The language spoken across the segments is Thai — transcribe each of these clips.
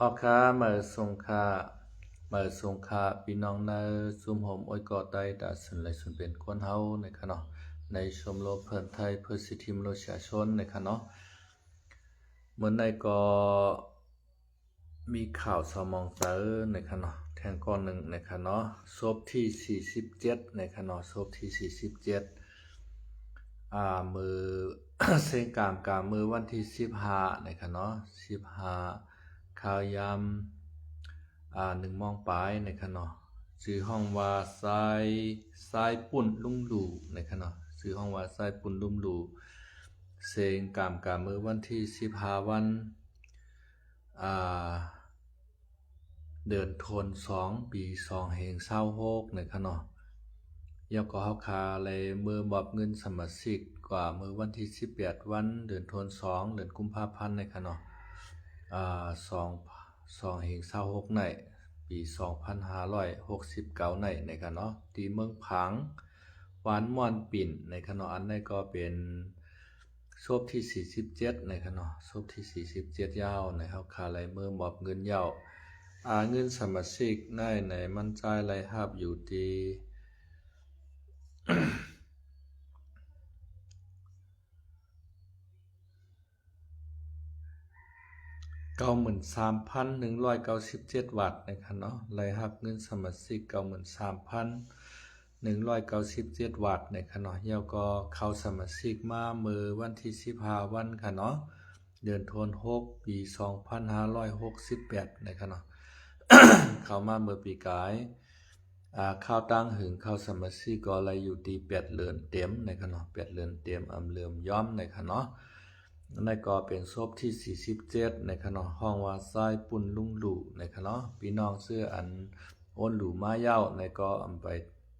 ออกค้าเมื่อสงค่าพี่น้องในซุมโฮมอ้อยก่อใต้ดาสุนไหลสุนเป็นคนเฮาในค่ะเนาะในชมรมเพิ่นไทยเพื่อสิทธิมนุษยชนในค่ะเนาะเมื่อในก็มีข่าวสมองเตอในค่ะเนาะแทงก้อนหนึ่งในค่ะเนาะศพที่47ในค่ะเนาะศพที่47มือ เซงกามมือวันที่15ในค่ะเนาะ15ข่าวยาม1 โมงปลายในค่ะเนาะชื่อห้องว่าทรายปุ่นลุ่มหลู่ในค่ะเนาะชื่อห้องว่าทรายปุ่นลุ่มหลู่เซงกามมือวันที่15วันเดือนธันวาคมปี2526ในค่ะเนาะยาวก็เฮาคาเลยมือมอบเงินสมาชิกกว่ามือวันที่18วันเดือนธันวาคมเดือนกุมภาพันธ์ในค่ะเนาะ2526ในปี2569ในค่ะเนาะที่เมืองผังหวานม่วนปิ่นในค่ะเนาะอันนี้ก็เป็นศพที่47ในค่ะเนาะศพที่47ยาวในเฮาคาเลยมือมอบเงินยาวเงินสมาชิกในมันจ่ายรายรับอยู่ที่93,197 บาทนะครับเนาะรายรับเงินสมาชิก93,197 บาทนะครับเนาะแล้วก็เข้าสมาชิกมามื้อวันที่15วันค่ะเนาะเดือนธันวาคมปี2568นะครับเนาะ เข้ามาเมื่อปีกายข้าวตั้งหึงข้าวสมาชิกก็เลยอยู่ที่8เดือนเต็มนะครับเนาะ8เดือนเต็มเริ่มย้อมนะครับเนาะนั่นก็เป็นศพที่47นะครับเนาะห้องว่าทรายปุ่นลุงหลู่นะครับเนาะพี่น้องเสื้ออันอ้นหลู่มาเย้าในก็ไป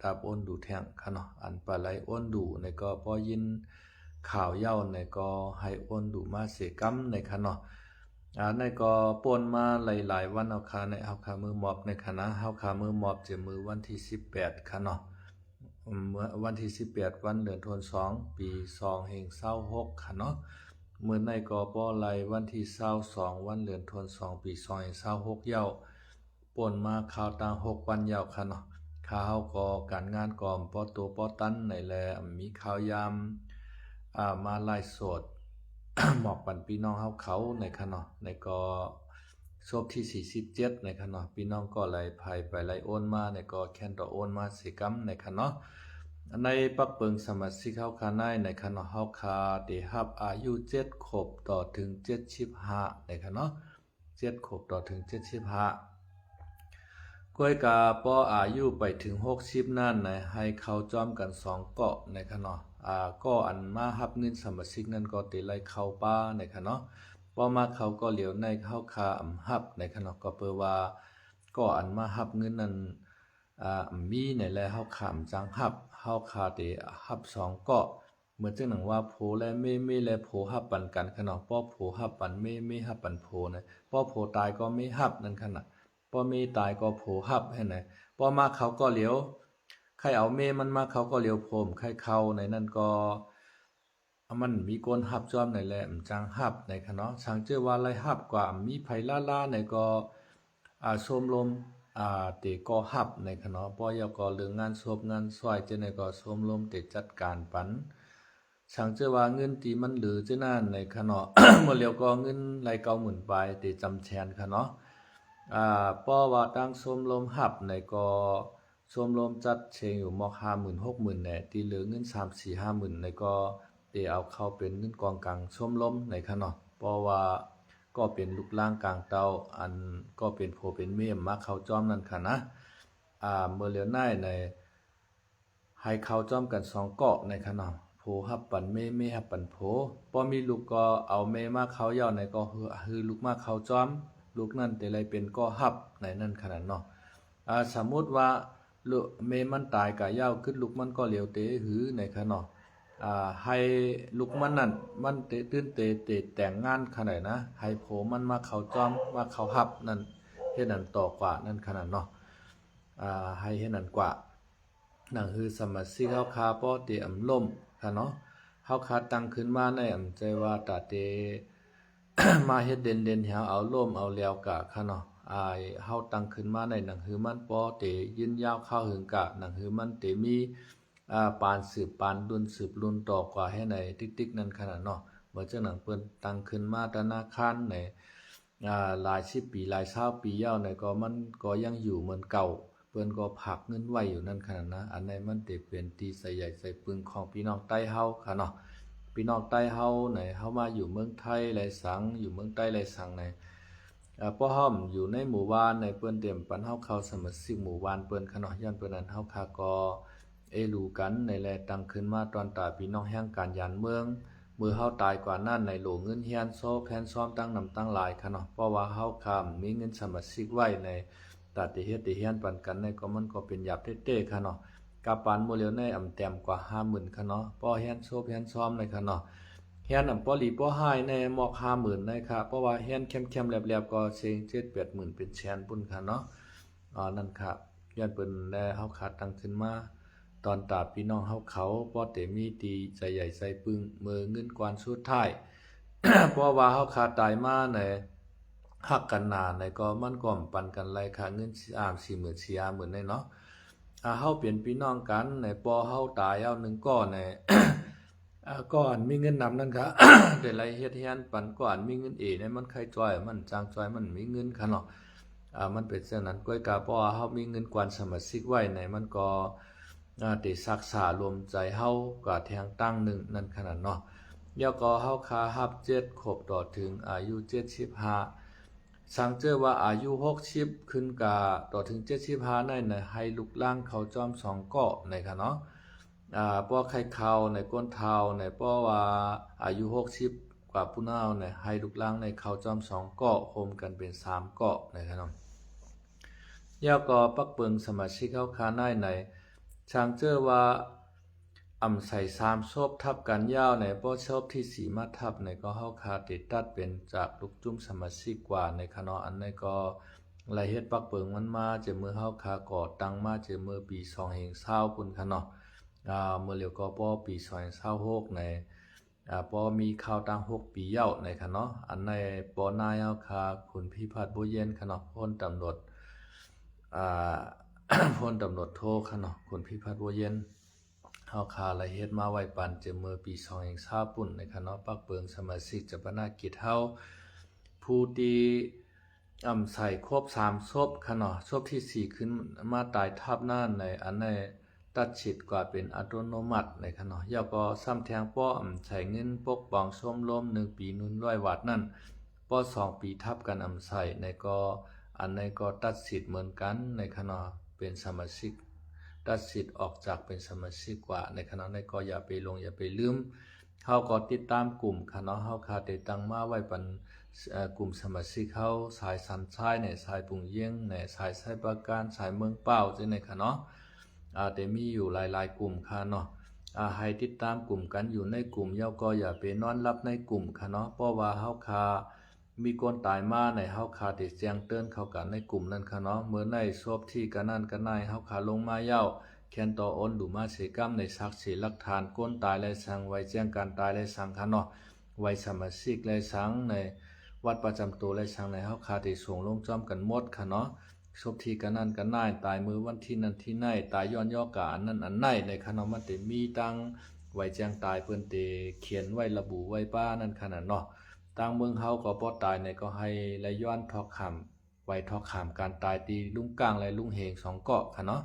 ตับอ้นหลู่แท่งค่ะเนาะอันปลาไหลอ้นหลู่ในก็พอยินข่าวเย้าในก็ให้อ้นหลู่มาเสกำในค่ะเนาะในก็ป่นมาหลายๆวันเอาคาในเอาคามือมอบในคณะเฮาคามือมอบจะมือวันที่18ค่ะเนาะเมื่อวันที่18วันเดือนธันวาคมปี2526ค่ะเนาะมื้อในก็บ่ไหลวันที่22วันเดือนธันวาคมปี2526ยาวป่นมาข่าวต่าง6วันยาวค่ะเนาะข่าวเฮาก็การงานก็บ่โตบ่ตันในแลมีข่าวยามมาไลฟ์สด หมอกปันพี่น้องเฮาเขาในค่ะเนาะในก็ศพที่47ในค่ะเนาะพี่น้องก็ไหลไปไหลโอนมาในก็แคนต่อโอนมาสิกรรมในค่ะเนาะในปักเปิงสมาชิกเฮาคาในค่ะเนาะเฮาคาได้รับอายุ7ขวบต่อถึง75ในค่ะเนาะ7ขวบต่อถึง75ก้อยกาป้ออายุไปถึง60นั่นในให้เขาจอมกัน2เกาะในค่ะเนาะก็อันมารับเงินสมาชิกนั้นก็ติไลเข้าป้าในค่ะเนาะพอมาเขาก็เหลียวในเข้าคารับในค่ะเนาะก็เปิว่าก็อันมารับเงินนั้นมีในแลเฮาขามจังรับเฮาคาติรับ2เกาะเหมือนจังหนังว่าโพและเมและโพรับปันกันค่ะเนาะป้อโพรับปันเมรับปันโพนะป้อโพตายก็ไม่รับนั่นค่ะน่ะป้อเมตายก็โพรับให้ไหนป้อมาเขาก็เหลียวใครเอาเมมันมาเขาก็เหลียวโพมใครเข้าในนั้นก็มันมีคนรับจอมในแหละจังรับในค่ะเนาะสังเจอว่าไรรับกว่ามีไผล่าในก็ชมรมเตก็รับในค่ะเนาะป้อยก็เรื่องงานศพงานซอยเจในก็ชมรมเตจัดการปันสังเจอว่าเงินที่มันเหลือเจนั่นในค่ะเนาะ หมดแล้วก็เงินไร90,000ไปเตจำแชนค่ะเนาะป้อว่าตั้งชมรมรับในก็ชมรมจัดเชงอยู่มอก50,000 60,000แน่ที่เหลือเงิน3-4-50,000ในก็ได้เอาเข้าเป็นเงินกองกลางชมรมในค่ะเนาะเพราะว่าก็เป็นลูกล่างกลางเตาอันก็เป็นโพเป็นเมมมาเข้าจ้อมนั่นค่ะนะเมื่อเหลียวในให้เข้าจ้อมกัน2เกาะในค่ะเนาะโพฮับปันเมฮับปันโพพอมีลูกก็เอาเมมาเข้าย่อในก็ฮือลูกมาเข้าจ้อมลูกนั่นแต่ไรเป็นก็ฮับในนั่นขนาดเนาะสมมุติว่าลูกเมมันตายกะยาวขึ้นลูกมันก็เหลียวเตหือในค่ะเนาะให้ลูกมันนั่นมันตื่นเตแต่งงานขนาดนะให้โผมันมาเข้าจอมมาเข้าฮับนั่นเฮ็ดนั่นต่อกว่านั่นขนาดเนาะให้เฮ็ดนั่นกว่านั่นคือสมาชิกเฮาคาป้อเตล่มค่ะเนาะเฮาคาตั้งขึ้นมาในใจว่าตาเต มาเฮ็ดเด่นๆให้เอาล่มเอาแล้วกะค่ะเนาะเฮาตั้งขึ้นมาในหนังหือมันปอเตยืนยาวเข้าหึงกะหนังหือมันเตมีปานสืบปานรุ่นสืบรุ่นต่อกว่าให้ในติ๊กๆนั่นขนาดเนาะเมื่อจังหนังเปิ้นตั้งขึ้นมาธนาคารในหลาย10ปีหลาย20ปีแล้วเนี่ยก็มันก็ยังอยู่เหมือนเก่าเปิ้นก็ผลักเงินไว้อยู่นั่นขนาดนะอันนั้นมันเตเป็นที่ใส่ใหญ่ใส่ปึงของพี่น้องใต้เฮาค่ะเนาะพี่น้องใต้เฮาไหนเฮามาอยู่เมืองไทยหลายสังอยู่เมืองใต้หลายสังในป้อห้อมอยู่ในหมู่บ้านในเปิ้นเต็มปันเฮาเข้าสมาชิกหมู่บ้านเปิ้นค่ะเนาะย้อนเปิ้นนั้นเฮาคาก็รู้กันในแลตั้งขึ้นมาตอนตาพี่น้องแห่งการยานเมืองมือเฮาตายกว่านั้นในโหลเงินเฮียนโซแคนซ้อมตั้งนำตั้งหลายค่ะเนาะเพราะว่าเฮาคำมีเงินสมาชิกไว้ในตาติเฮ็ดติเฮียนปันกันในก็มันก็เป็นหยาบเต้ๆค่ะเนาะกาปานโมเลียวในอำแต้มกว่า 50,000 ค่ะเนาะป้อเฮียนโซเฮียนซ้อมในค่ะเนาะเฮียนป้อหลีป้อหายในหมอก 50,000 ในค่ะเพราะว่าเฮียนเข้มๆแหลบๆก็เซิง 7-80,000 เป็นแสนปุ่นค่ะเนาะนั่นค่ะย้อนเปิ้นได้เฮาขาดตั้งขึ้นมาตอนตาพี่น้องเฮาเขาป้อเตมีตีใจใหญ่ใจปึงมือเงินกวนสุดท้าย เพราะว่าเฮาขาดตายมาในฮักกันหนาในก็มันก็ปันกันไรค่ะเงิน40,000 40,000ในเนาะเฮาเป็นพี่น้องกันในปอเฮาตายเอา1ก้อนใน ก่อนมีเงินนำนั่นค่ะ แต่ไรเฮ็ดเฮียนปันก่อนมีเงินเนี่ยมันใครจ้อยมันจางจ้อยมันมีเงินค่ะเนาะมันเป็นเช่นนั้นก้อยกาเพราะว่าเฮามีเงินกวนสมาชิกไว้ในมันก็ได้รักษารวมใจเฮาก็แทงตั้งหนึ่งนั่นขนาดเนาะเดี๋ยวก็เฮาคาฮับ7ครบต่อถึงอายุ75สังเจอว่าอายุ60ขึ้นกาต่อถึง75ในให้ลูกล่างเขาจอม2เกาะในค่ะเนาะป้อไข่ขาวในก้นเท้าในป้อว่าอายุ60กว่าผู้น้าวในให้ลูกล่างในเขาจอม2เกาะโฮมกันเป็น3เกาะนะครับเนาะแล้วก็ปักเปิงสมาชิกเฮาคาในช่างเจอว่าใส่3ศพทับกันยาวในป้อศพที่4มาทับในก็เฮาคาติดตัดเป็นจากลูกจุ้มสมาชิกกว่าในคะเนาะอันในก็รายเฮ็ดปักเปิงมันมาจะมือเฮาคาก่อตั้งมาจะมือปี2020พุ่นค่ะเนาะเมื่อเร็วก็ป้อปี2026ในป้อมีข่าวตั้ง6ปีเย้าในค่ะเนาะอันในป้อนายเฮาคาคุณพิพัฒน์บุญเย็นค่ะเนาะพลตำรวจพลตำรวจโทค่ะเนาะคุณพิพัฒน์บุญเย็นเฮาคาละเฮ็ดมาไว้ปันจะเมื่อปี2020ปุ่นในค่ะเนาะปักเปิงสมาชิกจะปนากิจเฮาผู้ที่ใส่ครบ3ศพค่ะเนาะศพที่4ขึ้นมาตายทับหน้าในอันในตัดฉิดกว่าเป็นอัตโนมัติในค่ะเนาะแล้วก็ซ้ำแทงป้อใช้เงินปกป้องชมรม1ปี100วัตนั่นป้อ2ปีทับกันใส่ในก็อันในก็ตัดสิทธิ์เหมือนกันในค่ะเนาะเป็นสมาชิกตัดสิทธิ์ออกจากเป็นสมาชิกกว่าในคณะในก็อย่าไปลงอย่าไปลืมเฮาก็ติดตามกลุ่มค่ะเนาะเฮาคาได้ตั้งมาไว้ปันกลุ่มสมาชิกเฮาสายสันชายในสายปุงเยี่ยงในสายไสประการสายเมืองเป้าจังในค่ะเนาะแต่มีอยู่หลายๆกลุ่มค่ะเนาะให้ติดตามกลุ่มกันอยู่ในกลุ่มเฮาก็อย่าไปนอนรับในกลุ่มค่ะเนาะเพราะว่าเฮาคามีคนตายมาในเฮาคาได้แจ้งเตือนเข้ากันในกลุ่มนั้นค่ะเนาะเมื่อในศพที่กันนั่นกันนายเฮาคาลงมาเย้าแคนต่ออ้นดูมาเสกรรมในศักดิ์ศรีหลักฐานก้นตายและสังไว้แจ้งการตายและสังค่ะเนาะไว้สมาชิกและสังในวัดประจำตัวและสังในเฮาคาได้ส่งลงจอมกันหมดค่ะเนาะศพที่กันนั่นกันนายตายมือวันที่นั้นที่ไหนตายย้อนย่อกาอันนั้นอันไหนในค่ะเนาะมันได้มีตั้งไว้แจ้งตายเพิ่นเตเขียนไว้ระบุไว้ป้านั่นขนาดเนาะต่างเมืองเฮาก็บ่ตายในก็ให้และย้อนทอกคำไว้ทอกคำการตายตีลุงกลางและลุงเฮง2เกาะค่ะเนาะ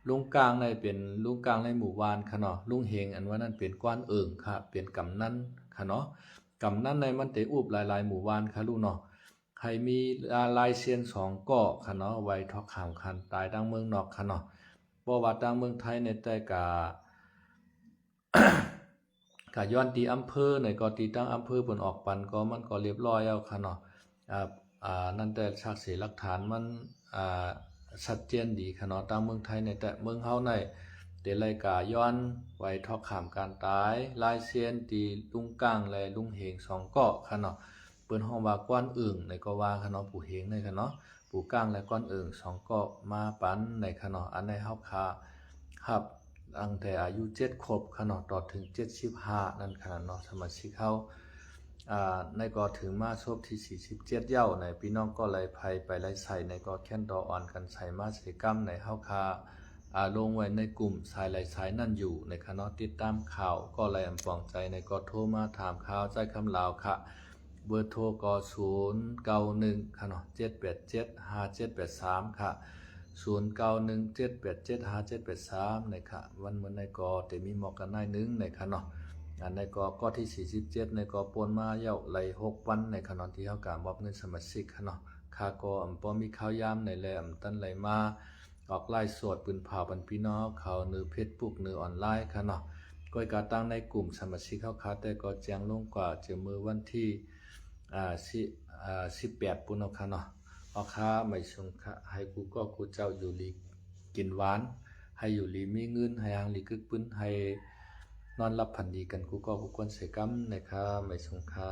ลุงกลางในเป็นลุงกลางในหมู่บ้านค่ะเนาะลุงเฮงอันว่านั้นเป็นกว้านเอิงค่ะเป็นกำนันค่ะเนาะกำนันในมันเตอุบหลายๆหมู่บ้านค่ะลูกเนาะให้มีลายเซียน2เกาะค่ะเนาะไว้ทอกคำคันตายดังเมืองนอกค่ะเนาะบ่ว่าดังเมืองไทยในแต่กะ ก็ย้อนตีอำเภอในก็ตีตั้งอำเภอเพิ่นออกปันก็มันก็เรียบร้อยแล้วค่ะเนาะนั่นแต่ชักเสหลักฐานมันชัดเจนดีค่ะเนาะตามเมืองไทยในแต่เมืองเฮาในเดลัยกาย้อนไว้ทอกขามการตายลายเซียนตีลุงก้างและลุงเฮง2เกาะค่ะเนาะเปิ้นฮ้องว่าก้อนอึ่งในก็ว่าค่ะเนาะผู้เฮงในค่ะเนาะผู้ก้างและก้อนอึ่ง2เกาะมาปันในค่ะเนาะอันในเฮาครับตั้งแต่อายุ7ครบค่ะเนาะต่อถึง75นั่นค่ะเนาะสมาชิกเฮา ในก็ถึงมาชบที่47เย้าในพี่น้องก็เลยภัยไปไล่ใส่ในก็แค้นดออ่อนกันใส่มาใส่กรรมในเฮาคาลงไว้ในกลุ่มสายไหลสายนั่นอยู่ในคณะติดตามข่าวก็เลยปองใจในก็โทรมาถามข่าวใจคำลาวค่ะเบอร์โทรก็091ค่ะเนาะ7875783ค่ะ0917875783นะคะวันมื้อในก็ได้มีหมอกกันนายนึงนะคะเนาะในก็ที่47ในก็ปนมาเย้าไหล6วันในขณะที่เฮากามอบเงินสมาชิกค่ะเนาะค่าก็บ่มีข่าวยามในแลตันไหลมาออกไลฟ์สดปืนเผาบันพี่น้องเขาเนื้อ Facebook เนื้อออนไลน์ค่ะเนาะก็กาตั้งในกลุ่มสมาชิกเฮาค่ะแต่ก็แจ้งลงกว่าจะมื้อวันที่18ปุ่นเนาะค่ะเนาะเอาค่ะไม่ชงค่ะให้กูก็กูเจ้าอยู่ลีกินหวานให้อยู่ลีมีเงินให้หางลีกึกปึ้นให้นอนหลับพันดีกันกูก็กูควรเสกรรมนะครับไม่ชงค่ะ